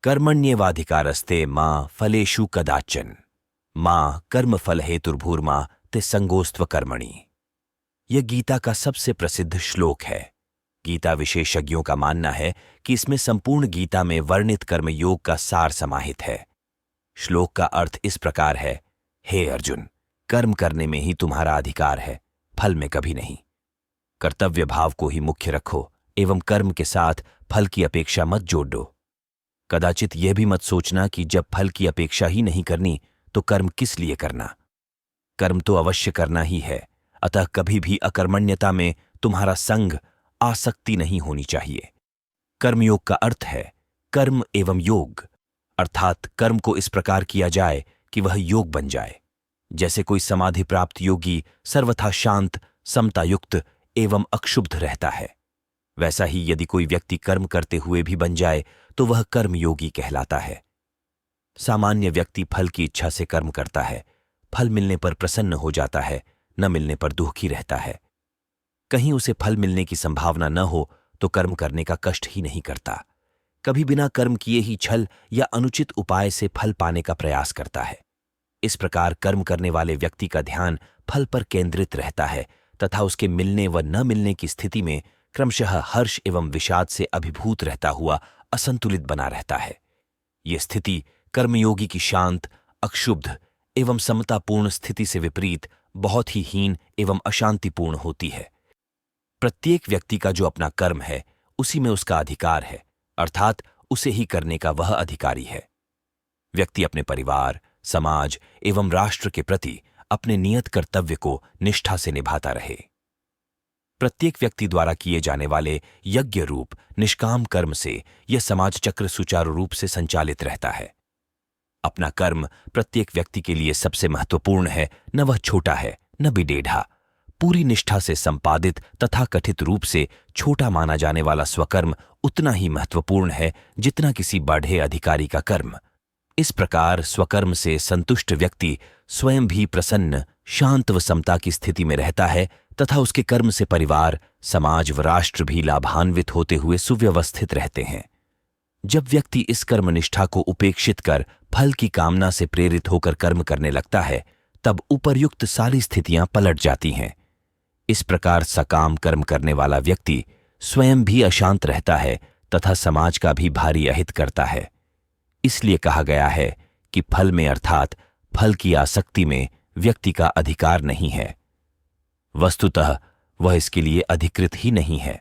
कर्मण्येवाधिकारस्ते मां फलेषु कदाचन मां कर्मफल हेतुर्भूर्मा ते संगोस्त्व कर्मणि। यह गीता का सबसे प्रसिद्ध श्लोक है। गीता विशेषज्ञों का मानना है कि इसमें संपूर्ण गीता में वर्णित कर्मयोग का सार समाहित है। श्लोक का अर्थ इस प्रकार है, हे अर्जुन, कर्म करने में ही तुम्हारा अधिकार है, फल में कभी नहीं। कर्तव्य भाव को ही मुख्य रखो एवं कर्म के साथ फल की अपेक्षा मत जोड़ो। कदाचित यह भी मत सोचना कि जब फल की अपेक्षा ही नहीं करनी तो कर्म किस लिए करना। कर्म तो अवश्य करना ही है, अतः कभी भी अकर्मण्यता में तुम्हारा संग, आसक्ति नहीं होनी चाहिए। कर्मयोग का अर्थ है कर्म एवं योग, अर्थात कर्म को इस प्रकार किया जाए कि वह योग बन जाए। जैसे कोई समाधि प्राप्त योगी सर्वथा शांत, समतायुक्त एवं अक्षुब्ध रहता है, वैसा ही यदि कोई व्यक्ति कर्म करते हुए भी बन जाए तो वह कर्मयोगी कहलाता है। सामान्य व्यक्ति फल की इच्छा से कर्म करता है, फल मिलने पर प्रसन्न हो जाता है, न मिलने पर दुखी रहता है। कहीं उसे फल मिलने की संभावना न हो तो कर्म करने का कष्ट ही नहीं करता। कभी बिना कर्म किए ही छल या अनुचित उपाय से फल पाने का प्रयास करता है। इस प्रकार कर्म करने वाले व्यक्ति का ध्यान फल पर केंद्रित रहता है तथा उसके मिलने व न मिलने की स्थिति में क्रमशः हर्ष एवं विषाद से अभिभूत रहता हुआ असंतुलित बना रहता है। ये स्थिति कर्मयोगी की शांत, अक्षुब्ध एवं समतापूर्ण स्थिति से विपरीत बहुत ही हीन एवं अशांतिपूर्ण होती है। प्रत्येक व्यक्ति का जो अपना कर्म है उसी में उसका अधिकार है, अर्थात उसे ही करने का वह अधिकारी है। व्यक्ति अपने परिवार, समाज एवं राष्ट्र के प्रति अपने नियत कर्तव्य को निष्ठा से निभाता रहे। प्रत्येक व्यक्ति द्वारा किए जाने वाले यज्ञ रूप निष्काम कर्म से यह समाज चक्र सुचारू रूप से संचालित रहता है। अपना कर्म प्रत्येक व्यक्ति के लिए सबसे महत्वपूर्ण है, न वह छोटा है न भी टेढ़ा। पूरी निष्ठा से संपादित तथा कथित रूप से छोटा माना जाने वाला स्वकर्म उतना ही महत्वपूर्ण है जितना किसी बढ़े अधिकारी का कर्म। इस प्रकार स्वकर्म से संतुष्ट व्यक्ति स्वयं भी प्रसन्न, शांत व समता की स्थिति में रहता है तथा उसके कर्म से परिवार, समाज व राष्ट्र भी लाभान्वित होते हुए सुव्यवस्थित रहते हैं। जब व्यक्ति इस कर्मनिष्ठा को उपेक्षित कर फल की कामना से प्रेरित होकर कर्म करने लगता है, तब उपर्युक्त सारी स्थितियां पलट जाती हैं। इस प्रकार सकाम कर्म करने वाला व्यक्ति स्वयं भी अशांत रहता है तथा समाज का भी भारी अहित करता है। इसलिए कहा गया है कि फल में अर्थात फल की आसक्ति में व्यक्ति का अधिकार नहीं है। वस्तुतः वह इसके लिए अधिकृत ही नहीं है।